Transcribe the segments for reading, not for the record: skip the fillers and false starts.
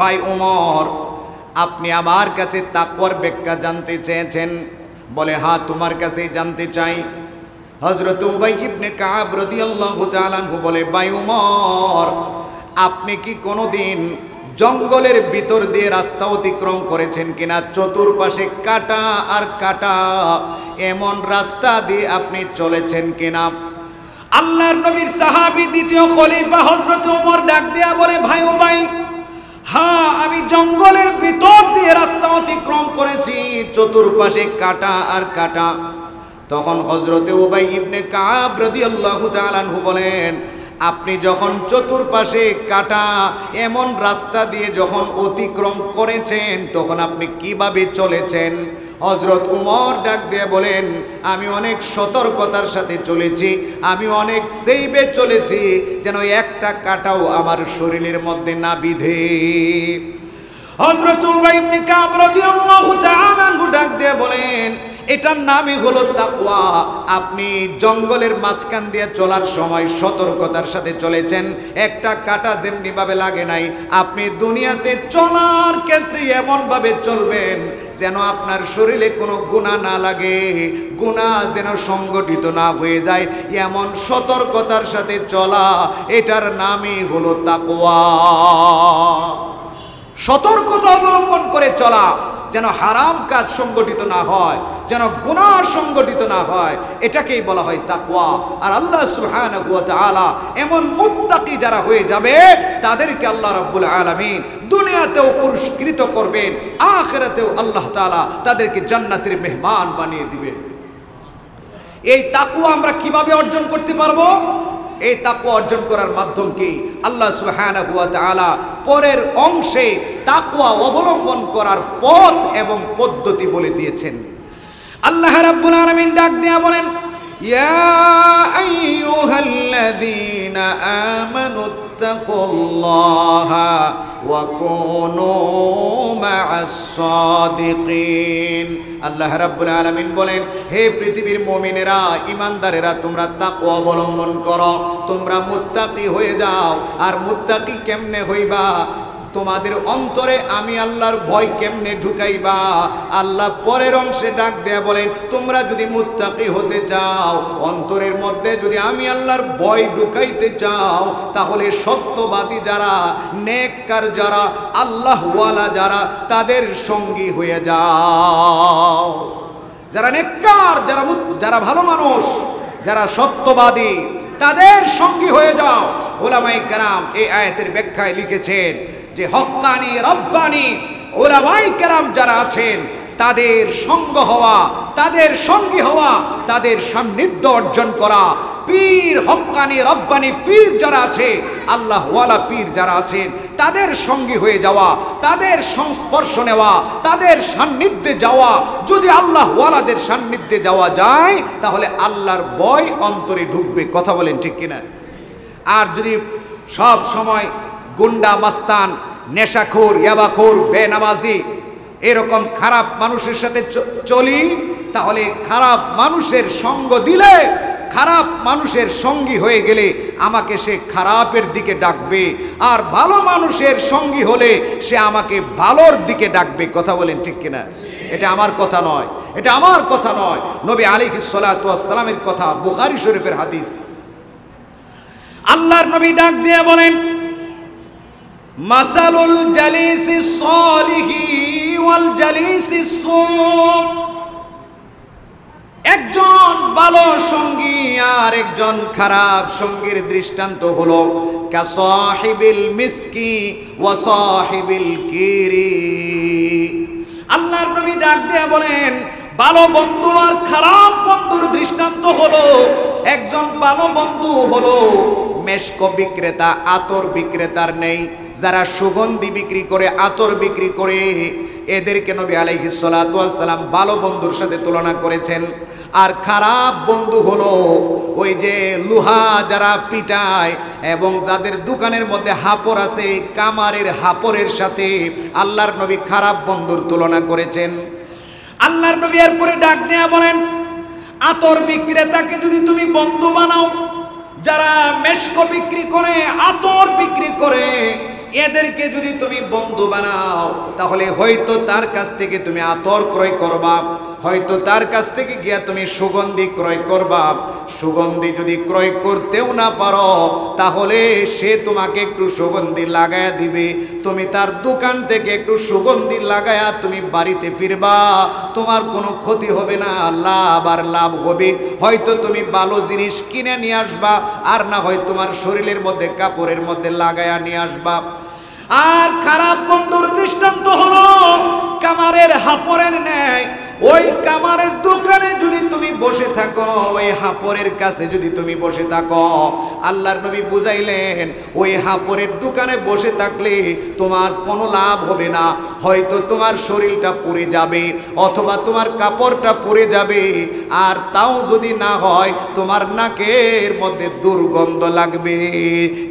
ভাই ওমর, আপনি আমার কাছে তাকওয়ার ব্যাখ্যা জানতে চেয়েছেন? বলে হ্যাঁ, তোমার কাছেই জানতে চাই। হযরত উবাই ইবনে কাব রাদিয়াল্লাহু তাআলা আনহু বলে, ভাই ওমর, আপনি কি কোনোদিন জঙ্গলের ভিতর দিয়ে রাস্তা অতিক্রম করেছেন কিনা? চতুর্পাশে কাটা আর কাটা এমন রাস্তা দিয়ে আপনি চলেছেন কিনা? আল্লাহর নবীর সাহাবী দ্বিতীয় খলিফা হযরত ওমর ডাক দেয়া বলে, ভাই উবাই, হ্যাঁ, আমি জঙ্গলের ভিতর দিয়ে রাস্তা অতিক্রম করেছি, চতুর্পাশে কাটা আর কাটা। তখন হযরতে উবাই ইবনে কাব রাদিয়াল্লাহু তাআলা আনহু বলেন, আপনি যখন চতুর্পাশে কাটা এমন রাস্তা দিয়ে যখন অতিক্রম করেছেন, তখন আপনি কিভাবে চলেছেন? হযরত উমর ডাক দিয়ে বলেন, আমি অনেক সতর্কতার সাথে চলেছি, আমি অনেক সেভে চলেছি, যেন একটা কাটাও আমার শরীরের মধ্যে না বিধে। হযরত উবাই ইবনে কাব রাদিয়াল্লাহু তাআলা আনহু ডাক দিয়ে বলেন, এটার নামই হলো তাকওয়া। আপনি জঙ্গলের মাঝখান দিয়ে চলার সময় সতর্কতার সাথে চলেছেন, একটা কাটা যেমনি ভাবে লাগে নাই, আপনি দুনিয়াতে চলার ক্ষেত্রে এমন ভাবে চলবেন যেন আপনার শরীরে কোনো গুনাহ না লাগে, গুনাহ যেন সংগঠিত না হয়ে যায়, এমন সতর্কতার সাথে চলা, এটার নামই হলো তাকওয়া। সতর্কতা অবলম্বন করে চলা, যেন হারাম কাজ সংগঠিত না হয়, যেন গুনাহ সংগঠিত না হয়, এটাকেই বলা হয় তাকওয়া। আর আল্লাহ সুবহানাহু ওয়া তাআলা এমন মুত্তাকি যারা হয়ে যাবে, তাদেরকে আল্লাহ রাব্বুল আলামিন দুনিয়াতেও পুরস্কৃত করবেন, আখিরাতেও আল্লাহ তাআলা তাদেরকে জান্নাতের মেহমান বানিয়ে দিবেন। এই তাকওয়া আমরা কিভাবে অর্জন করতে পারবো? এই তাকওয়া অর্জন করার মাধ্যম কি? আল্লাহ সুবহানাহু ওয়া তাআলা পরের অংশে তাকওয়া অবলম্বন করার পথ এবং পদ্ধতি বলে দিয়েছেন। আল্লাহ রাব্বুল আলামিন ডাক দিয়া বলেন, ইয়া আইয়ুহাল্লাযীনা আমানুত্তাকুল্লাহা ওয়া কুনু মা'আস সাদিকিন। আল্লাহ রাব্বুল আলামিন বলেন, হে পৃথিবীর মুমিনেরা, ঈমানদারেরা, তোমরা তাকওয়া অবলম্বন করো, তোমরা মুত্তাকি হয়ে যাও। আর মুত্তাকি কেমনে হইবা? তোমাদের অন্তরে আমি আল্লাহর ভয় কেমনে ঢুকাইবা? আল্লাহ পরের অংশে ডাক দেয়া বলেন, তোমরা যদি মুত্তাকি হতে চাও, অন্তরের মধ্যে যদি আমি আল্লাহর ভয় ঢুকাইতে চাও, তাহলে সত্যবাদী যারা, নেককার যারা, আল্লাহওয়ালা যারা, তাদের সঙ্গী হয়ে যাও। যারা নেককার, যারা ভালো মানুষ, যারা সত্যবাদী, তাদের সঙ্গী হয়ে যাও। উলামায়ে কেরাম এই আয়াতের ব্যাখ্যায় লিখেছেন যে হক্কানি রব্বানি উলামায়ে কেরাম যারা আছেন, তাদের সঙ্গ হওয়া, তাদের সঙ্গী হওয়া, তাদের সান্নিধ্য অর্জন করা, পীর হক্কানি রব্বানি পীর যারা আছে, আল্লাহওয়ালা পীর যারা আছেন, তাদের সঙ্গী হয়ে যাওয়া, তাদের সংস্পর্শ নেওয়া, তাদের সান্নিধ্যে যাওয়া। যদি আল্লাহওয়ালাদের সান্নিধ্যে যাওয়া যায়, তাহলে আল্লাহর ভয় অন্তরে ঢুকবে। কথা বলেন ঠিক কিনা? আর যদি সব সময় গুন্ডা, মাস্তান, নেশাখোর, ইয়াবাখোর, বেনামাজি, এরকম খারাপ মানুষের সাথে চলি, তাহলে খারাপ মানুষের সঙ্গ দিলে, খারাপ মানুষের সঙ্গী হয়ে গেলে আমাকে সে খারাপের দিকে ডাকবে, আর ভালো মানুষের সঙ্গী হলে সে আমাকে ভালোর দিকে ডাকবে। কথা বলেন ঠিক কিনা? এটা আমার কথা নয়, এটা আমার কথা নয়, নবী আলাইহিস সালাতু ওয়াস সালামের কথা, বুখারী শরীফের হাদিস। আল্লাহর নবী ডাক দিয়ে বলেন, মাসালুল জালিসিস সালিহি ওয়াল জালিসিস সূ। একজন ভালো সঙ্গী আর একজন খারাপ সঙ্গীর দৃষ্টান্ত হলো কাসাহিবিল মিসকি ওয়া সাহিবিল কিরি। আল্লাহর নবী ডাক দিয়ে বলেন, ভালো বন্ধু আর খারাপ বন্ধুর দৃষ্টান্ত হলো, একজন ভালো বন্ধু হলো মেশক বিক্রেতা, আতর বিক্রেতার নেই, যারা সুগন্ধি বিক্রি করে, আতর বিক্রি করে, এদেরকে নবী আলাইহিস সালাতু ওয়াস সালাম ভালো বন্ধুর সাথে তুলনা করেছেন। আর খারাপ বন্ধু হলো ওই যে লোহা যারা পিটায় এবং যাদের দোকানের মধ্যে হাপড় আছে, কামারের হাপড়ের সাথে আল্লাহর নবী খারাপ বন্ধুর তুলনা করেছেন। আল্লাহর নবী এরপরে ডাক দেয়া বলেন, আতর বিক্রেতাকে যদি তুমি বন্ধু বানাও, যারা মেশক বিক্রি করে, আতর বিক্রি করে, এদেরকে যদি তুমি বন্ধু বানাও তাহলে হয়তো তার কাছ থেকে তুমি আতর ক্রয় করবা, হয়তো তার কাছ থেকে গিয়া তুমি সুগন্ধি ক্রয় করবা। সুগন্ধি যদি ক্রয় করতেও না পারো তাহলে সে তোমাকে একটু সুগন্ধি লাগায়া দিবে, তুমি তার দোকান থেকে একটু সুগন্ধি লাগায়া তুমি বাড়িতে ফিরবা, তোমার কোনো ক্ষতি হবে না, লাভ আর লাভ হবে। হয়তো তুমি ভালো জিনিস কিনে নিয়ে আসবা, আর না হয় তোমার শরীরের মধ্যে কাপড়ের মধ্যে লাগায়া নিয়ে আসবা। আর খারাপ বন্ধুর দৃষ্টান্ত হলো কামারের হাপরের ন্যায়। ওই কামারের দোকানে যদি তুমি বসে থাকো, ওই হাপরের কাছে যদি তুমি বসে থাকো, আল্লাহর নবী বুঝাইলেন ওই হাপরের দোকানে বসে থাকলে তোমার কোনো লাভ হবে না। হয়তো তোমার শরীরটা পুড়ে যাবে, অথবা তোমার কাপড়টা পুড়ে যাবে, আর তাও যদি না হয় তোমার নাকের মধ্যে দুর্গন্ধ লাগবে।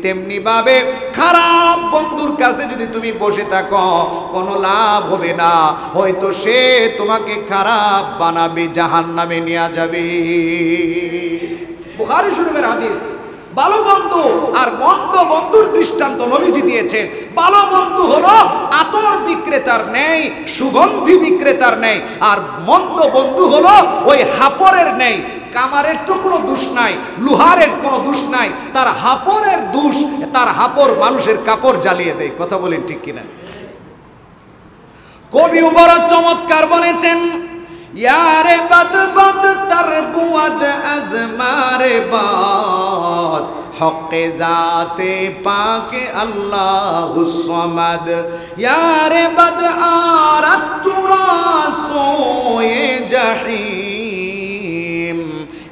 তেমনি ভাবে খারাপ বন্ধুর কাছে যদি তুমি বসে থাকো কোনো লাভ হবে না, হয়তো সে তোমাকে খারাপ বানাবে, জাহান্নামে নিয়ে যাবে। বুখারী শরীফের হাদিস। ভালো বন্ধু আর মন্দ বন্ধুর দৃষ্টান্ত নবীজি দিয়েছেন। ভালো বন্ধু হলো আতর বিক্রেতার নেই, সুগন্ধি বিক্রেতার নেই, আর মন্দ বন্ধু হলো ওই হাপরের নেই। কামারের তো কোনো দোষ নাই, লোহারের কোনো দোষ নাই, তার হাপরের দোষ, তার হাপর মানুষের কাপড় জ্বালিয়ে দেয়। কথা বলেন ঠিক কিনা? কবি বড় চমৎকার বলেছেন, ইয়ারে বদ বদ তার বুয়াদ আজমারে বাদ হকে জাতে পাকে আল্লাহুস সামাদ। ইয়ারে বদ আরাত তুরা সোয়ে জাহিম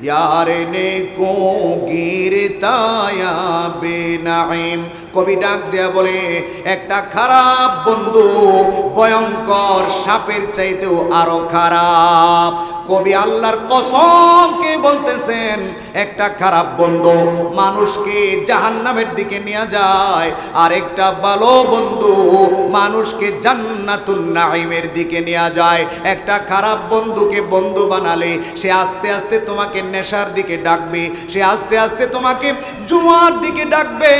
यारे ने को गिरताया बेनाइम। কবি ডাক দেয়া বলে একটা খারাপ বন্ধু ভয়ঙ্কর সাপের চাইতেও আরো খারাপ। কবি আল্লাহর কসম কে বলতেছেন, একটা খারাপ বন্ধু মানুষকে জাহান্নামের দিকে নিয়ে যায়, আর একটা ভালো বন্ধু মানুষকে জান্নাতুন নাঈমের দিকে নিয়ে যায়। একটা খারাপ বন্ধুকে বন্ধু বানালে সে আস্তে আস্তে তোমাকে নেশার দিকে ডাকবে, সে আস্তে আস্তে তোমাকে জুয়ার দিকে ডাকবে,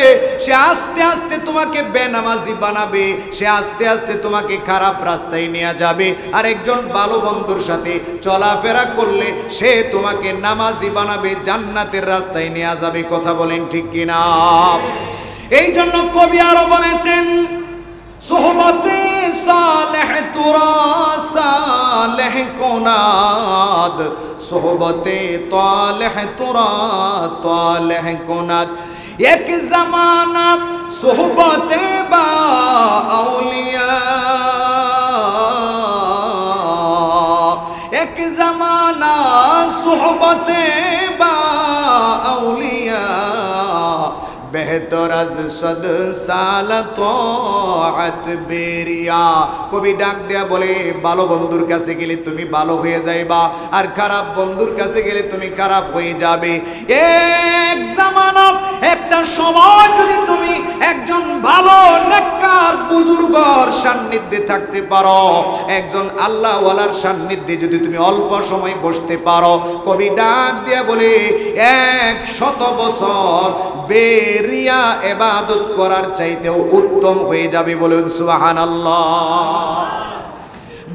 সে আস্তে আস্তে তোমাকে বেনামাজি বানাবে, সে আস্তে আস্তে তোমাকে খারাপ রাস্তায় নিয়ে যাবে। আর একজন ভালো বন্ধুর সাথে চলাফেরা করলে সে তোমাকে নামাজি বানাবে, জান্নাতের রাস্তায় নিয়ে যাবে। কথা বলেন ঠিক কিনা? এই জন্য কবি আরো বলেছেন, সোহবতে সালেহ তুরা সালেহ কোনাদ, সোহবতে তালেহ তুরা তালেহ কোনাদ। एक जमाना सोहबते बा औलिया, एक जमाना सोहबते बा औलिया, बेहतर अज सद साल तोआत बेरिया। কবি ডাক দেয়া বলে, ভালো বন্ধুর কাছে গেলে তুমি ভালো হয়ে যাইবা, আর খারাপ বন্ধুর কাছে গেলে তুমি খারাপ হয়ে যাবে। এক জামানা, একটা সময় যদি তুমি একজন ভালো নেককার বুজুর্গর সান্নিধ্যে থাকতে পারো, একজন আল্লাহওয়ালার সান্নিধ্যে যদি তুমি অল্প সময় বসতে পারো, কবি ডাক দেয়া বলে 100 বছর বেরিয়া ইবাদত করার চাইতেও উত্তম হয়ে যাবে। বলুন সুবহানাল্লাহ।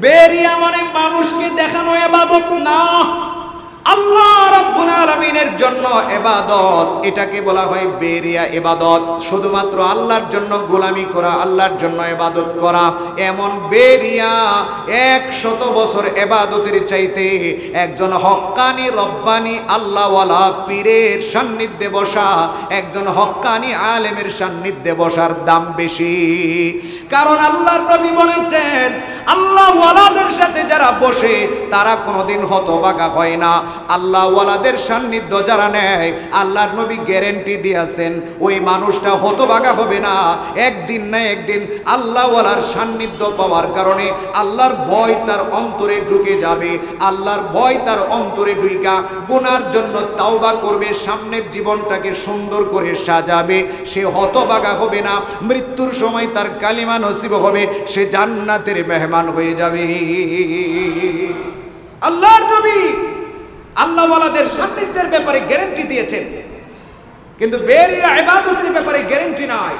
বেরিয়া মানে মানুষকে দেখানো ইবাদত না, আল্লাহ রাব্বুল আলামিনের জন্য ইবাদত, এটাকে বলা হয় বেরিয়া ইবাদত। শুধুমাত্র আল্লাহর জন্য গোলামি করা, আল্লাহর জন্য ইবাদত করা, এমন বেরিয়া 100 বছর ইবাদতের চাইতে একজন হক্কানি রব্বানি আল্লাহওয়ালা পীরের সান্নিধ্যে বসা, একজন হক্কানি আলেমের সান্নিধ্যে বসার দাম বেশি। কারণ আল্লাহর নবী বলেছেন, আল্লাহওয়ালাদের সাথে যারা বসে তারা কোনোদিন হতভাগা হয় না। আল্লাহওয়ালাদের সান্নিধ্য যারা নেয়, আল্লাহর নবী গ্যারান্টি দিয়েছেন ওই মানুষটা হতভাগা হবে না। একদিন না একদিন আল্লাহওয়ালার সান্নিধ্য পাওয়ার কারণে আল্লাহর ভয় তার অন্তরে ঢুকে যাবে, আল্লাহর ভয় তার অন্তরে ঢুকা গুনার জন্য তাওবা করবে, সামনের জীবনটাকে সুন্দর করে সাজাবে। সে হতভাগা হবে না, মৃত্যুর সময় তার কালিমা নসিব হবে, সে জান্নাতের মেহমান হয়ে যাবে। আল্লাহর নবী আল্লাহওয়ালাদের সান্নিধ্যের ব্যাপারে গ্যারান্টি দিয়েছেন, কিন্তু বেরিয়া ইবাদতের ব্যাপারে গ্যারান্টি নাই।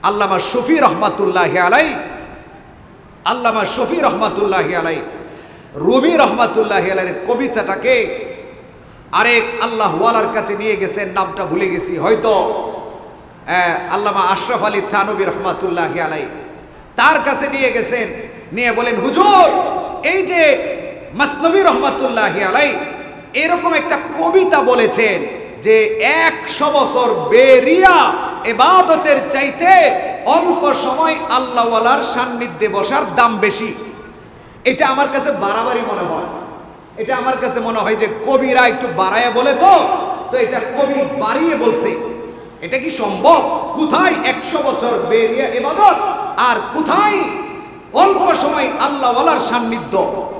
আল্লামা শফি রহমাতুল্লাহি আলাই, আল্লামা শফি রহমাতুল্লাহি আলাই রুমি রহমাতুল্লাহি আলাইয়ের কবিতাটাকে আরেক আল্লাহওয়ালার কাছে নিয়ে গেছেন, নামটা ভুলে গেছি, হয়তো আল্লামা আশরাফ আলী থানবী রহমাতুল্লাহি আলাই, তার কাছে নিয়ে গেছেন। নিয়ে বলেন, হুজুর এই যে মসনবী রহমাতুল্লাহি আলাই এরকম একটা কবিতা বলেছেন যে 100 বছর বেরিয়া ইবাদতের চাইতে অল্প সময় আল্লাহওয়ালার সান্নিধ্যে বসার দাম বেশি। এটা আমার কাছে বাড়াবাড়ি মনে হয়, এটা আমার কাছে মনে হয় যে কবিরা একটু বাড়ায় বলে, তো এটা কবি বাড়িয়ে বলছে। এটা কি সম্ভব? কোথায় 100 বছর বেরিয়া ইবাদত আর কোথায় অল্প সময় আল্লাহওয়ালার সান্নিধ্য?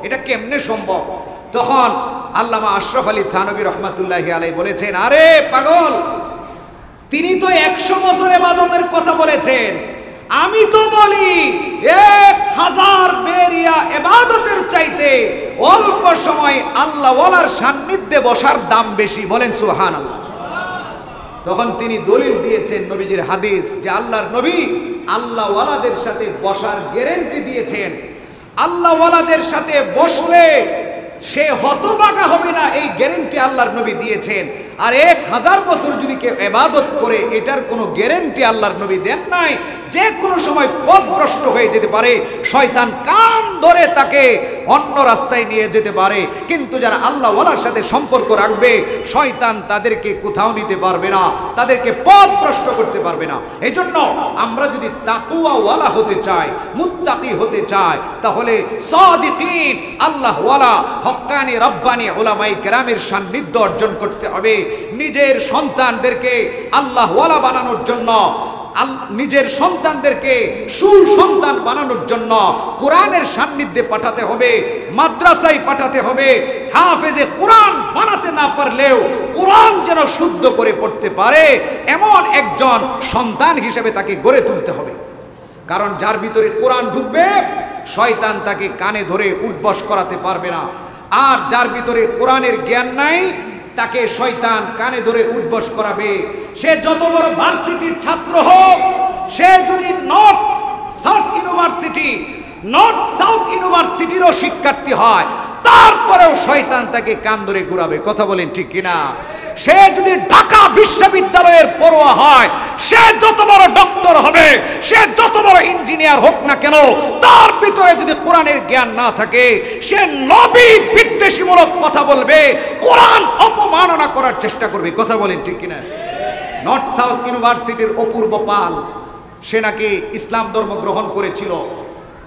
এটা কেমনে সম্ভব? তখন আল্লামা আশরাফ আলী থানবী রহমাতুল্লাহি আলাই বলেছেন, আরে পাগল, তিনি তো 100 বছর ইবাদতের কথা বলেছেন, আমি তো বলি 1000 বেরিয়া ইবাদতের চাইতে অল্প সময় আল্লাহওয়ালার সান্নিধ্যে বসার দাম বেশি। বলেন সুবহানাল্লাহ। তখন তিনি দলিল দিয়েছেন নবীজির হাদিস যে আল্লাহর নবী আল্লাহওয়ালাদের সাথে বসার গ্যারান্টি দিয়েছেন। আল্লাহওয়ালাদের সাথে বসলে সে হতভাগা হবে না, এই গ্যারান্টি আল্লাহর নবী দিয়েছেন। আর 1000 বছর যদি কেউ ইবাদত করে, এটার কোনো গ্যারান্টি আল্লাহর নবী দেন নাই। যে কোনো সময় পথভ্রষ্ট হয়ে যেতে পারে, শয়তান কান ধরে তাকে অন্য রাস্তায় নিয়ে যেতে পারে। কিন্তু যারা আল্লাহওয়ালার সাথে সম্পর্ক রাখবে, শয়তান তাদেরকে কোথাও নিতে পারবে না, তাদেরকে পথভ্রষ্ট করতে পারবে না। এই জন্য আমরা যদি তাকওয়াওয়ালা হতে চাই, মুত্তাকি হতে চাই, তাহলে সাদিকিন আল্লাহওয়ালা হক্কানি রব্বানি উলামায়ে কেরামের সান্নিধ্য অর্জন করতে হবে। নিজের সন্তানদেরকে আল্লাহওয়ালা বানানোর জন্য, নিজের সন্তানদেরকে সুসন্তান বানানোর জন্য কোরআনের সান্নিধ্যে পাঠাতে হবে, মাদ্রাসায় পাঠাতে হবে। হাফেজে কোরআন বানাতে না পারলেও কোরআন যেন শুদ্ধ করে পড়তে পারে এমন একজন সন্তান হিসেবে তাকে গড়ে তুলতে হবে। কারণ যার ভিতরে কোরআন ঢুকবে, শয়তান তাকে কানে ধরে উঠবস করাতে পারবে না। আর যার ভিতরে কোরআনের জ্ঞান নাই, তাকে শয়তান কানে ধরে উঠবস করাবে। সে যত বড় ভার্সিটির ছাত্র হোক, সে যদি নর্থ সাউথ ইউনিভার্সিটিরও শিক্ষার্থী হয়, তারপরেও শয়তান তাকে কান ধরে ঘুরাবে। কথা বলেন ঠিক কিনা? সে যদি ঢাকা বিশ্ববিদ্যালয়ের পড়ুয়া হয়, সে যত বড় ডক্টর হবে, সে যত বড় ইঞ্জিনিয়ার হোক না কেন, তার ভিতরে যদি কোরআনের জ্ঞান না থাকে, সে নবী বিদ্বেষীমূলক কথা বলবে, কোরআন অপমাননা করার চেষ্টা করবে। কথা বলেন ঠিক কিনা? নর্থ সাউথ ইউনিভার্সিটির অপূর্ব পাল, সে নাকি ইসলাম ধর্ম গ্রহণ করেছিল,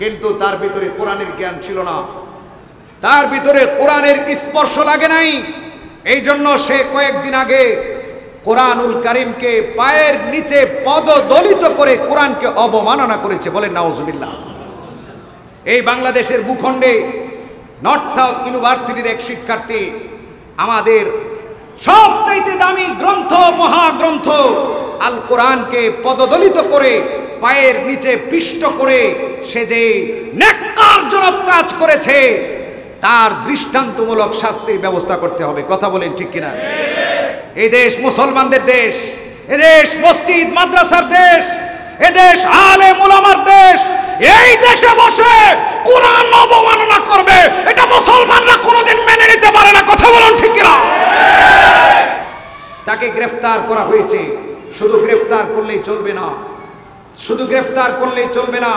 কিন্তু তার ভিতরে কোরআনের জ্ঞান ছিল না, তার ভিতরে কোরআনের স্পর্শ লাগে নাই। এই জন্য সে কয়েকদিন আগে কোরআনুল কারীমকে পায়ের নিচে পদদলিত করে কোরআনকে অবমাননা করেছে। বলেন নাউজুবিল্লাহ। এই বাংলাদেশের ভূখণ্ডে নর্থ সাউথ ইউনিভার্সিটির এক শিক্ষার্থী আমাদের সবচাইতে দামি গ্রন্থ, মহাগ্রন্থ আল কোরআনকে পদদলিত করে পায়ের নিচে পিষ্ট করে সে যে নেককারজনক কাজ করেছে, তার দৃষ্টান্তমূলক শাস্তির ব্যবস্থা করতে হবে। কথা বলেন ঠিক কিনা? এই দেশ মুসলমানদের দেশ, এদেশ মসজিদ মাদ্রাসার দেশ, এদেশ আলেম উলামার দেশ। এই দেশে বসে কোরআন অবমাননা করবে, এটা মুসলমানরা কোনোদিন মেনে নিতে পারে না। কথা বলেন ঠিক কিনা? তাকে গ্রেফতার করা হয়েছে। শুধু গ্রেফতার করলেই চলবে না, শুধু গ্রেফতার করলেই চলবে না।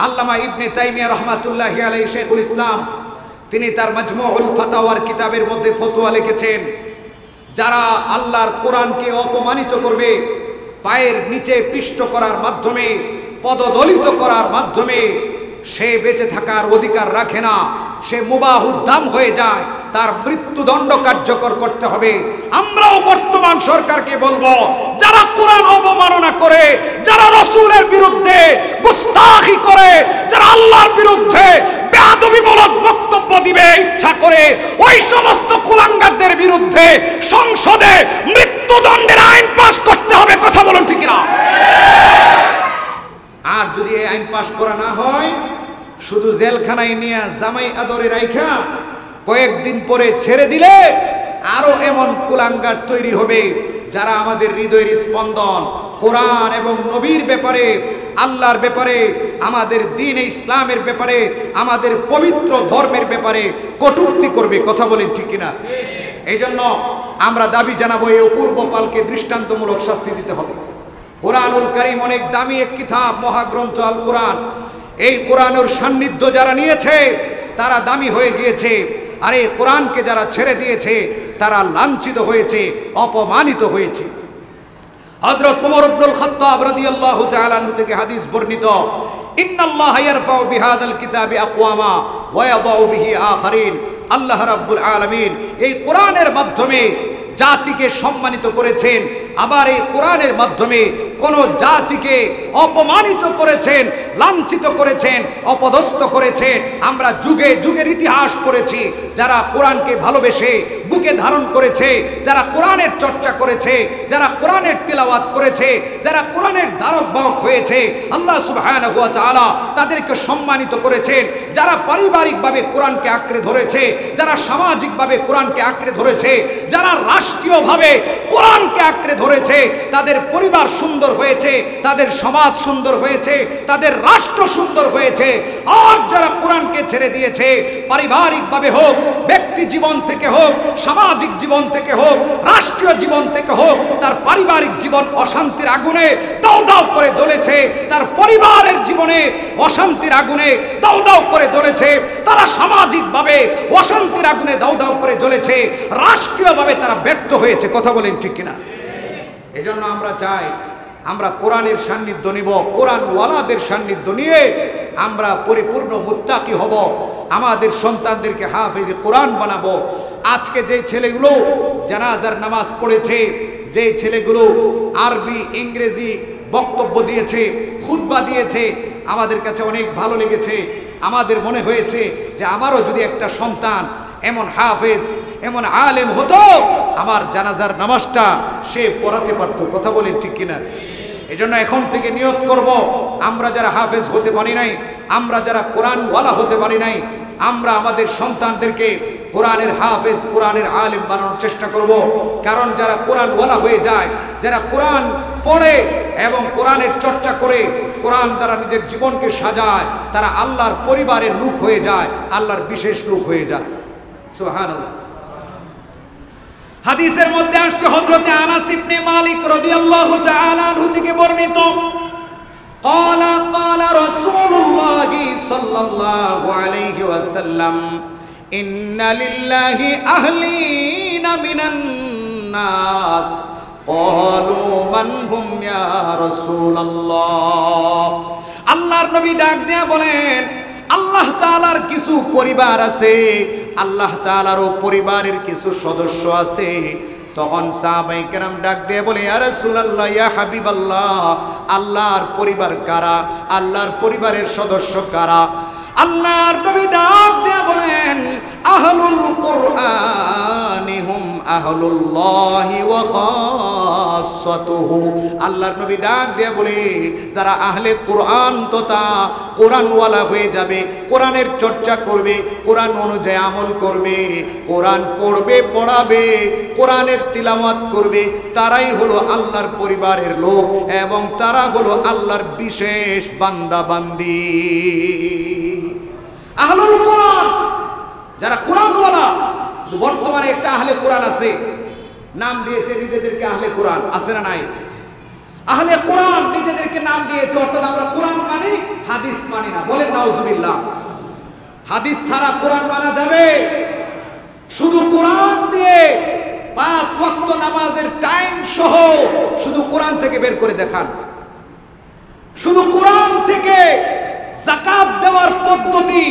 আল্লামা ইবনে তাইমিয়া রহমাতুল্লাহি আলাইহি, শেখুল ইসলাম, তিনি তার মাজমুউল ফাতাওয়ার কিতাবের মধ্যে ফতোয়া লিখেছেন, যারা আল্লাহর কোরআনকে অপমানিত করবে, পায়ের নিচে পিষ্ট করার মাধ্যমে, পদদলিত করার মাধ্যমে সে বেঁচে থাকার অধিকার রাখে না, সে মুবাহুদ্দাম হয়ে যায়, তার মৃত্যুদণ্ড কার্যকর করতে হবে। আমরাও বর্তমান সরকারকে বলবো, যারা কোরআন অবমাননা করে, যারা রাসূলের বিরুদ্ধে গুস্তাখি করে, যারা আল্লাহর বিরুদ্ধে বেয়াদবিমূলক বক্তব্য দিবে ইচ্ছা করে, ওই সমস্ত কুলাঙ্গারদের বিরুদ্ধে সংসদে মৃত্যুদণ্ডের আইন পাস করতে হবে। কথা বলুন ঠিক কিনা? আর যদি এই আইন পাস করা না হয়, শুধু জেলখানায় নিয়ে জামাই আদরে রাইখা কয়েকদিন পরে ছেড়ে দিলে আরো এমন কুলাঙ্গার তৈরি হবে, যারা আমাদের হৃদয়ের স্পন্দন, কোরআন এবং নবীর ব্যাপারে, আল্লাহর ব্যাপারে, আমাদের দ্বীন ইসলামের ব্যাপারে, আমাদের পবিত্র ধর্মের ব্যাপারে কটূক্তি করবে। কথা বলেন ঠিক কিনা? এই জন্য আমরা দাবি জানাবো এই অপূর্ব পালকে দৃষ্টান্তমূলক শাস্তি দিতে হবে। কোরআনুল কারীম অনেক দামি এক কিতাব, মহাগ্রন্থ আল কোরআন। এই কোরআনের সান্নিধ্য যারা নিয়েছে তারা দামি হয়ে গিয়েছে, আর এই কোরআনকে যারা ছেড়ে দিয়েছে তারা লাঞ্ছিত হয়েছে, অপমানিত হয়েছে। হযরত ওমর ইবনুল খাত্তাব রাদিয়াল্লাহু তাআলা আনহু থেকে হাদিস বর্ণিত, ইন্নাল্লাহা ইয়ারফাউ বিহাযাল কিতাবি আকওয়ামা ওয়া ইয়াদাউ বিহি আখারিন। আল্লাহ রাব্বুল আলামিন এই কোরআনের মাধ্যমে জাতিকে সম্মানিত করেছেন, আবার এই কোরআনের মাধ্যমে কোন জাতিকে অপমানিত করেছেন, লাঞ্ছিত করেছেন, অপদস্থ করেছেন। আমরা যুগে যুগের ইতিহাস পড়েছি, যারা কোরআনকে ভালোবেসে বুকে ধারণ করেছে, যারা কোরআনের চর্চা করেছে, যারা কোরআনের তিলাওয়াত করেছে, যারা কোরআনের ধারক বাহক হয়েছে, আল্লাহ সুবহানাহু ওয়া তাআলা তাদেরকে সম্মানিত করেছেন। যারা পারিবারিকভাবে কোরআনকে আঁকড়ে ধরেছে, যারা সামাজিকভাবে কোরআনকে আঁকড়ে ধরেছে, যারা রাষ্ট্রীয়ভাবে কোরআনকে আঁকড়ে ধরেছে, তাদের পরিবার সুন্দর হয়েছে, তাদের সমাজ সুন্দর হয়েছে, তাদের রাষ্ট্র সুন্দর হয়েছে। আর যারা কোরআনকে ছেড়ে দিয়েছে, পারিবারিকভাবে হোক, ব্যক্তি জীবন থেকে হোক, সামাজিক জীবন থেকে হোক, রাষ্ট্রীয় জীবন থেকে হোক, তার পারিবারিক জীবন অশান্তির আগুনে দাউ দাউ করে জ্বলেছে, তার পরিবারের জীবনে অশান্তির আগুনে দাউ দাউ করে জ্বলেছে, তারা সামাজিকভাবে অশান্তির আগুনে দাউ দাউ করে জ্বলেছে, রাষ্ট্রীয়ভাবে তারা ব্যর্থ হয়েছে। কথা বলেন ঠিক কিনা? এজন্য আমরা চাই আমরা কোরআনের সান্নিধ্য নিব, কোরআনওয়ালাদের সান্নিধ্য নিয়ে আমরা পরিপূর্ণ মুত্তাকি হব, আমাদের সন্তানদেরকে হাফেজে কোরআন বানাবো। আজকে যে ছেলেগুলো জানাজার নামাজ পড়েছে, যে ছেলেগুলো আরবি ইংরেজি বক্তব্য দিয়েছে, খুতবা দিয়েছে, আমাদের কাছে অনেক ভালো লেগেছে। আমাদের মনে হয়েছে যে আমারও যদি একটা সন্তান এমন হাফেজ, এমন আলেম হতো, আমার জানাজার নামাজটা সে পড়াতে পারত। কথা বলেন ঠিক কিনা? এজন্য এখন থেকে নিয়ত করব, আমরা যারা হাফেজ হতে পারি নাই, আমরা যারা কোরআনওয়ালা হতে পারি নাই, আমরা আমাদের সন্তানদেরকে কোরআনের হাফেজ, কোরআনের আলেম বানানোর চেষ্টা করব। কারণ যারা কোরআনওয়ালা হয়ে যায়, যারা কোরআন পড়ে এবং কোরআনের চর্চা করে, কোরআন দ্বারা নিজের জীবনকে সাজায়, তারা আল্লাহর পরিবারের লোক হয়ে যায়, আল্লাহর বিশেষ লোক হয়ে যায়। সুবহানাল্লাহ। হাদিসের মধ্যে আসছে, হযরত আনাস ইবনে মালিক রাদিয়াল্লাহু তাআলা আনহু থেকে বর্ণিত, ক্বালা ক্বালা রাসূলুল্লাহি সাল্লাল্লাহু আলাইহি ওয়াসাল্লাম, ইন্না লিল্লাহি আহলিনা মিনান নাস, ক্বালু মান হুম ইয়া রাসূলুল্লাহ। আল্লাহর নবী ডাক দেয়া বলেন, আল্লাহ তাআলার কিছু পরিবার আছে, আল্লাহ তাআলারও পরিবারের কিছু সদস্য আছে। তখন সাহাবায়ে কেরাম ডাক দিয়ে বলে, ইয়া রাসূলুল্লাহ, ইয়া হাবিবাল্লাহ, আল্লাহর পরিবার কারা? আল্লাহর পরিবারের সদস্য কারা? আল্লাহর নবী ডাক দিয়ে বলেন, আহলুল কুরআনি হুম আহলুল্লাহি ওয়া খাসাতুহু। আল্লাহর নবী ডাক দিয়ে বলে, যারা আহলে কোরআন তথা কোরআনওয়ালা হয়ে যাবে, কোরআনের চর্চা করবে, কোরআন অনুযায়ী আমল করবে, কোরআন পড়বে, পড়াবে, কোরআনের তিলাওয়াত করবে, তারাই হলো আল্লাহর পরিবারের লোক এবং তারা হলো আল্লাহর বিশেষ বান্দা বান্দি। আহলুল কোরআন, যারা কোরআনওয়ালা। বর্তমানে একটা আহলে কোরআন আছে, নাম দিয়েছে নিজেদেরকে আহলে কোরআন, আছে না নাই? আহলে কোরআন নিজেদেরকে নাম দিয়েছে, অর্থাৎ আমরা কোরআন মানি, হাদিস মানি না। বলেন নাউজুবিল্লাহ। হাদিস ছাড়া কোরআন মানা যাবে? শুধু কোরআন দিয়ে 5 ওয়াক্ত নামাজের টাইম সহ শুধু কোরআন থেকে বের করে দেখান। শুধু কোরআন থেকে যাকাত দেওয়ার পদ্ধতি,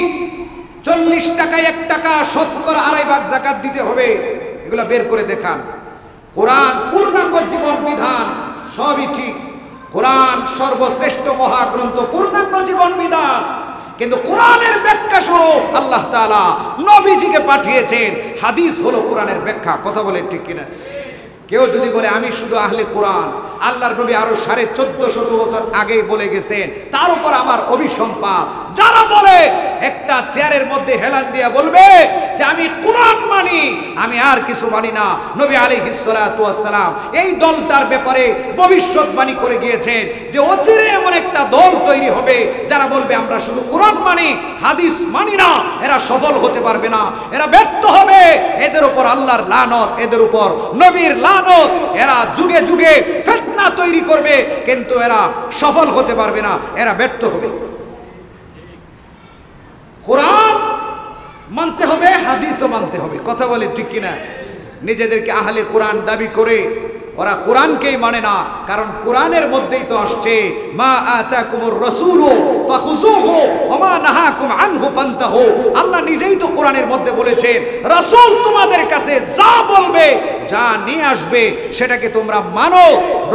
40 টাকায় 1 টাকা, শতকরা 2.5 ভাগ যাকাত দিতে হবে, এগুলো বের করে দেখান। কোরআন পূর্ণাঙ্গ জীবন বিধান, সবই ঠিক। কোরআন সর্বশ্রেষ্ঠ মহাগ্রন্থ, পূর্ণাঙ্গ জীবন বিধান। কিন্তু কোরআনের ব্যাখ্যা স্বরূপ আল্লাহ তাআলা নবীজিকে পাঠিয়েছেন। হাদিস হলো কোরআনের ব্যাখ্যা। কথা বলেন ঠিক কিনা? কেউ যদি বলে আমি শুধু আহলে কোরআন, আল্লাহর নবী আরো 1450 বছর আগেই বলে গেছেন। তার উপর আমার অভিসম্পাদ। যারা বলে একটা চেয়ারের মধ্যে হেলান দিয়া বলবে যে আমি কোরআন মানি, আমি আর কিছু মানি না, নবী আলাইহিস সালাতু ওয়াস সালাম এই দলটার ব্যাপারে ভবিষ্যৎবাণী করে গিয়েছেন যে অচিরে এমন একটা দল তৈরি হবে যারা বলবে আমরা শুধু কোরআন মানি, হাদিস মানি না। এরা সফল হতে পারবে না, এরা ব্যর্থ হবে। এদের উপর আল্লাহর লানত, এদের উপর নবীর লানত। এরা যুগে যুগে ফিতনা তৈরি করবে, কিন্তু এরা সফল হতে পারবে না, এরা ব্যর্থ হবে। কোরআন মানতে হবে, হাদিসও মানতে হবে। কথা বলে ঠিক কিনা? নিজেদেরকে আহলে কোরআন দাবি করে ওরা কোরআনকেই মানে না, কারণ কোরআনের মধ্যেই তো আসছে মা আতাকুমুর রাসূলু ফাখুযুহু ওয়া মা নাহাকুম আনহু ফান্তাহু। আল্লাহ নিজেই তো কোরআনের মধ্যে বলেছেন রাসূল তোমাদের কাছে যা বলবে, যা নিয়ে আসবে সেটাকে তোমরা মানো,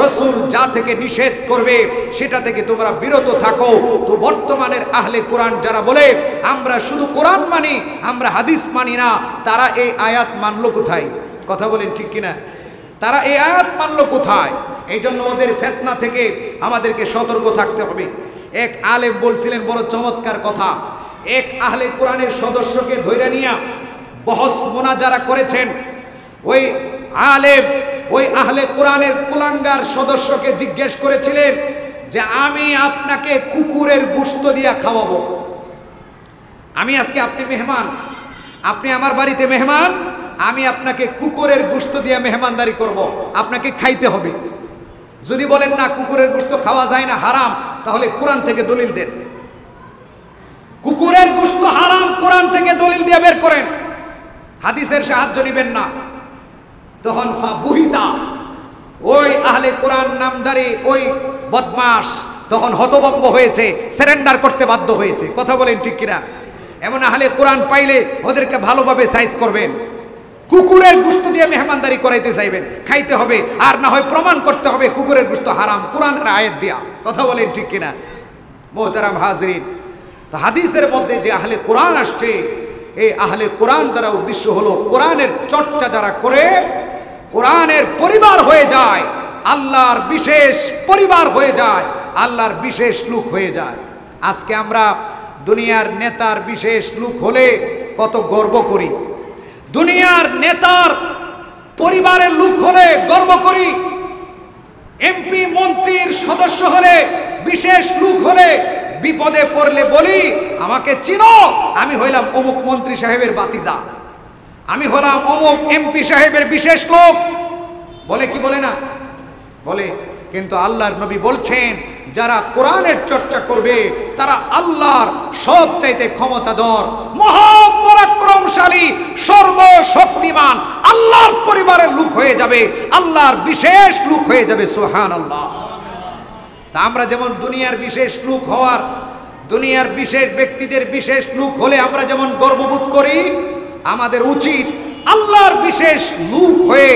রাসূল যা থেকে নিষেধ করবে সেটা থেকে তোমরা বিরত থাকো। তো বর্তমানের আহলে কোরআন যারা বলে আমরা শুধু কোরআন মানি, আমরা হাদিস মানি না, তারা এই আয়াত মানলো কোথায়? কথা বলেন ঠিক কিনা? তারা এই আয়াত মানলো কোথায়? এই জন্য ওদের ফিতনা থেকে আমাদেরকে সতর্ক থাকতে হবে। এক আলেম বলছিলেন বড় চমৎকার কথা। এক আহলে কোরআনের সদস্যকে ধরে নিয়ে বহস মোনাজারা করেছেন। ওই আলেম ওই আহলে কোরআনের কুলাঙ্গার সদস্যকে জিজ্ঞেস করেছিলেন যে আমি আপনাকে কুকুরের গোশত দিয়া খাওয়াবো। আমি আজকে আপনি মেহমান, আপনি আমার বাড়িতে মেহমান, আমি আপনাকে কুকুরের গোশত দিয়ে মেহমানদারি করব, আপনাকে খাইতে হবে। যদি বলেন না কুকুরের গোশত খাওয়া যায় না, হারাম, তাহলে কোরআন থেকে দলিল দেন। কুকুরের গোশত হারাম, কোরআন থেকে দলিল দিয়ে বের করেন, হাদিসের সাহায্য নেবেন না। তখন বুহিতা ওই আহলে কোরআন নামদারি ওই বদমাস তখন হতভম্ব হয়েছে, সারেন্ডার করতে বাধ্য হয়েছে। কথা বলেন ঠিক কিনা? এমন আহলে কোরআন পাইলে ওদেরকে ভালোভাবে সাইজ করবেন। কুকুরের গোশত দিয়ে মেহমানদারি করাইতে চাইবেন, খাইতে হবে, আর না হয় প্রমাণ করতে হবে কুকুরের গোশত হারাম কোরআনের আয়াত দিয়া। কথা বলেন ঠিক কিনা? মোহতারাম হাজরিন, তো হাদিসের মধ্যে যে আহলে কোরআন আসছে, এই আহলে কোরআন দ্বারা উদ্দেশ্য হলো কোরআনের চর্চা যারা করে কোরআনের পরিবার হয়ে যায়, আল্লাহর বিশেষ পরিবার হয়ে যায়, আল্লাহর বিশেষ লোক হয়ে যায়। আজকে আমরা দুনিয়ার নেতার বিশেষ লোক হলে কত গর্ব করি, দুনিয়ার নেতার পরিবারের লোক হলে গর্ব করি, এমপি মন্ত্রীর সদস্য হলে বিশেষ লোক হলে বিপদে পড়লে বলি আমাকে চিনো, আমি হইলাম অমুক মন্ত্রী সাহেবের বাতিজা, আমি হলাম অমুক এমপি সাহেবের বিশেষ লোক। বলে কি বলে না? বলে। কিন্তু আল্লাহর নবী বলছেন যারা কোরআনের চর্চা করবে তারা আল্লাহর সবচাইতে ক্ষমতাধর, মহাপরাক্রমশালী, সর্বশক্তিমান আল্লাহর পরিবারের লোক হয়ে যাবে, আল্লাহর বিশেষ লোক হয়ে যাবে। সুবহানাল্লাহ। তা আমরা যেমন দুনিয়ার বিশেষ লোক হওয়ার, দুনিয়ার বিশেষ ব্যক্তিদের বিশেষ লোক হলে আমরা যেমন গর্ববোধ করি, আমাদের উচিত আল্লাহর বিশেষ লোক হয়ে,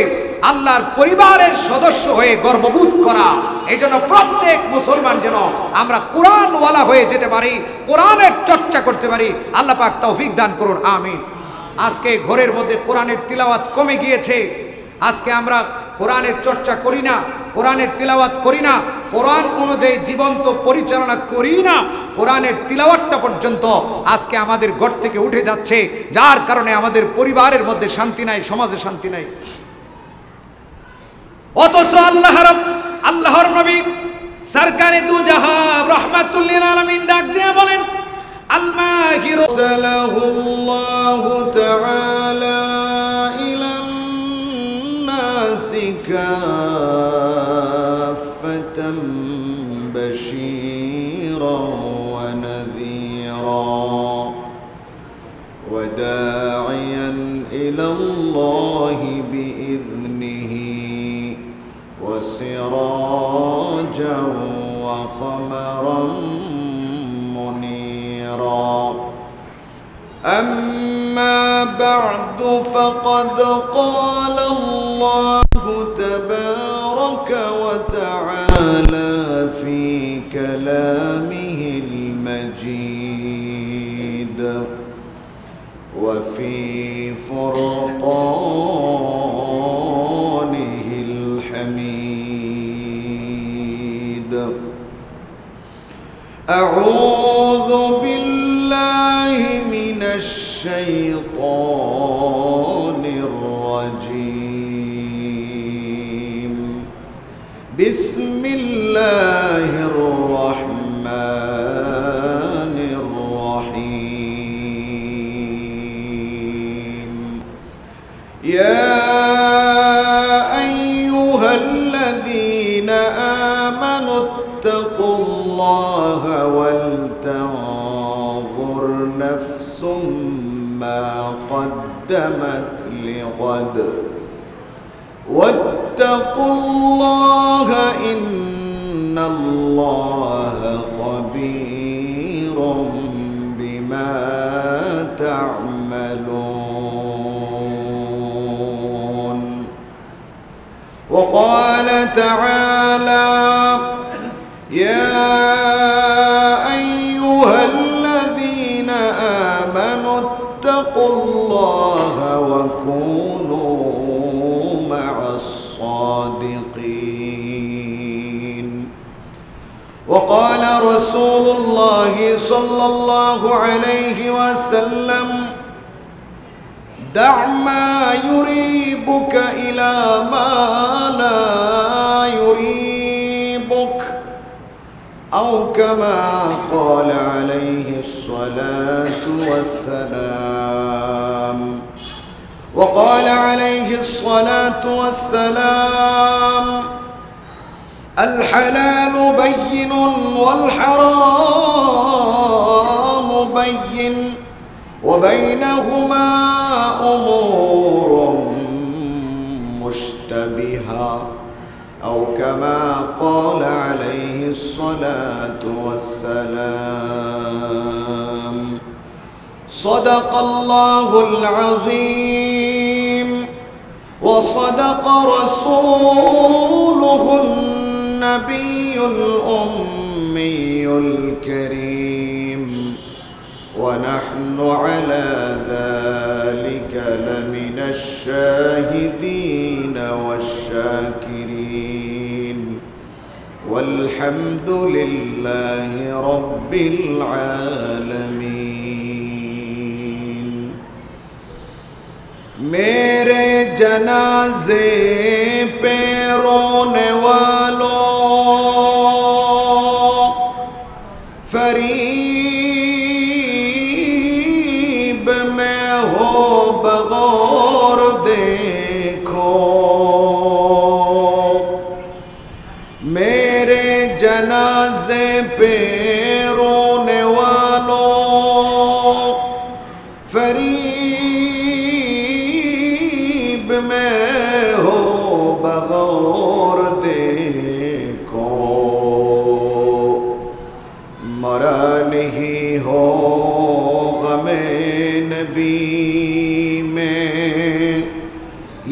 আল্লাহর পরিবারের সদস্য হয়ে গর্ববোধ করা। এই জন্য প্রত্যেক মুসলমান যেন আমরা কোরআনওয়ালা হয়ে যেতে পারি, কোরআনের চর্চা করতে পারি। আল্লাহ পাক তৌফিক দান করুন, আমিন। আজকে ঘরের মধ্যে কোরআনের তিলাওয়াত কমে গিয়েছে। আজকে আমরা কোরআনের চর্চা করি না, কোরআনের তিলাওয়াত করি না, কোরআন অনুযায়ী জীবন্ত পরিচালনা করি না, কোরআনের তিলাওয়াতটা পর্যন্ত আজকে আমাদের ঘর থেকে উঠে যাচ্ছে, যার কারণে আমাদের পরিবারের মধ্যে শান্তি নাই, সমাজে শান্তি নাই। অথচ আল্লাহর নবী সরকারে দু জাহান রাহমাতুল লিল আলামিন ডাক দিয়ে বলেন আল-মাহির সাল্লাল্লাহু তাআলা ইলান নাসি কাফাতাম বাশীরান ওয়া নাযীরান ওয়া দা'iয়ান ইলাল্লাহি বিইذনিহি وسراجا وقمرا منيرا أما بعد فقد قال الله تبارك وتعالى في كلامه المجيد وفي فرقانه الحميد أعوذ بالله من الشيطان الرجيم بسم الله الرحمن الرحيم يا أيها الذين آمنوا اتقوا الله ولتنظر نفس ما قدمت لغد واتقوا الله إن الله خبير بما تعملون. وقال تعالى يا أيها الذين آمنوا اتقوا الله وكونوا مع الصادقين. وقال رسول الله صلى الله عليه وسلم دع ما يريبك إلى ما لا يريبك أو كما قال عليه الصلاة والسلام. وقال عليه الصلاة والسلام الحلال بين والحرام بين وبينهما أمور مشتبهة أو كما قال عليه الصلاة والسلام. صدق الله العظيم وصدق رسوله النبي الأمي الكريم ونحن على ذلك لمن الشاهدين والشاكرين والحمد لله رب العالمين. मेरे जनाजे पे रोने वालों फरीब में हो बगौर देखो। मेरे जनाजे पे रोने वालों फरीब में हो बगौर देखो। मरा नहीं हो गमे नबी में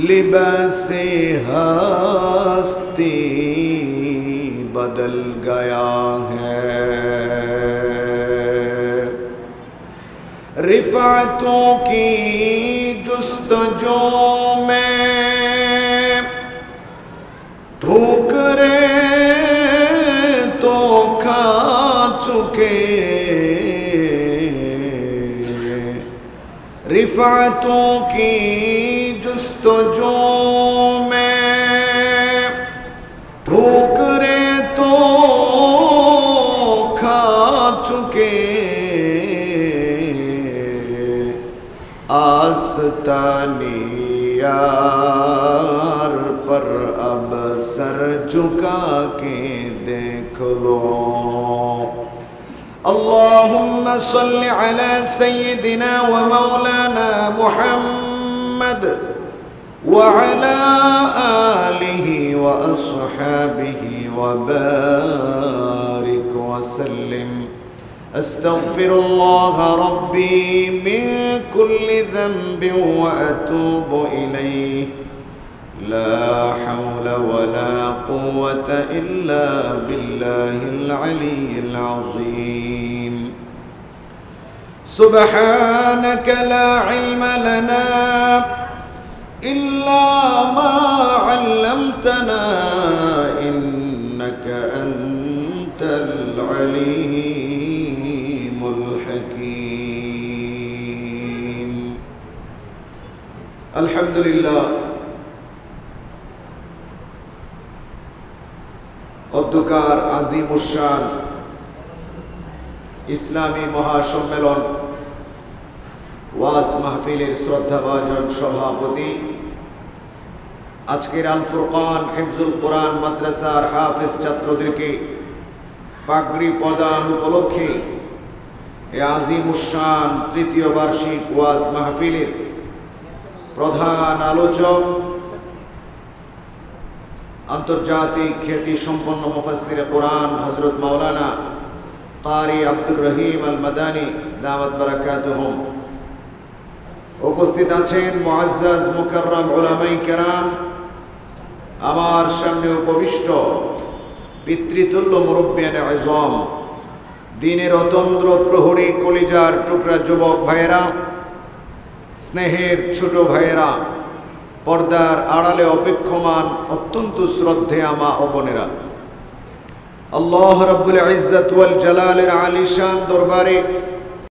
लिबासे हस्ती बदल गया है। रिफ़ातों की जुस्तजू में ठोकरें तो खा चुके। रिफ़ातों की जुस्तजू में ठोकरें तो खा चुके। आस्तानी यार पर अब सर झुका के देख लो। अल्लाहुम्म सल्लि अला सय्यिदिना व मौलाना मुहम्मद व अला आलिहि व अस्हाबिहि व बारिक व सल्लिम। अस्तगफिरुल्लाह रब्बी मिन कुल्लि ज़ंबिन व अतूबु इलैहि। ला हौला वला कुव्वता इल्ला बिल्लाहिल अलिय्यिल अज़ीम। सुब्हानक ला इल्म लना इल्ला मा अल्लमतना इन्नका अंतल अलीम আলহামদুলিল্লাহ, অধ্যকার আজিমুশান ইসলামী মহাসম্মেলন ওয়াজ মাহফিলের শ্রদ্ধাভাজন সভাপতি, আজকের আল ফুরকান হিফজুল কোরআন মাদ্রাসার হাফেজ ছাত্রদেরকে পাগড়ি প্রদান উপলক্ষে এ আজিমুশান তৃতীয় বার্ষিক ওয়াজ মাহফিলের প্রধান আলোচক, আন্তর্জাতিক খ্যাতি সম্পন্ন মুফাসসিরে কোরআন হযরত মাওলানা কারি আব্দুর রহিম আল মাদানী দামাত বারাকাতুহুম, উপস্থিত আছেন মুআজ্জাজ মুকাররম উলামায়ে কেরাম, আমার সামনে উপবিষ্ট পিতৃতুল্য মুরব্বিয়ানে আযম, দ্বীনের অতন্দ্র প্রহরী কলিজার টুকরা যুবক ভাইয়েরা, স্নেহের ছোট ভাইয়েরা, পর্দার আড়ালে অপেক্ষমান অত্যন্ত শ্রদ্ধেয়া মা ও বোনেরা, আল্লাহ রাব্বুল ইজ্জত ওয়াল জালালের আলিশান দরবারে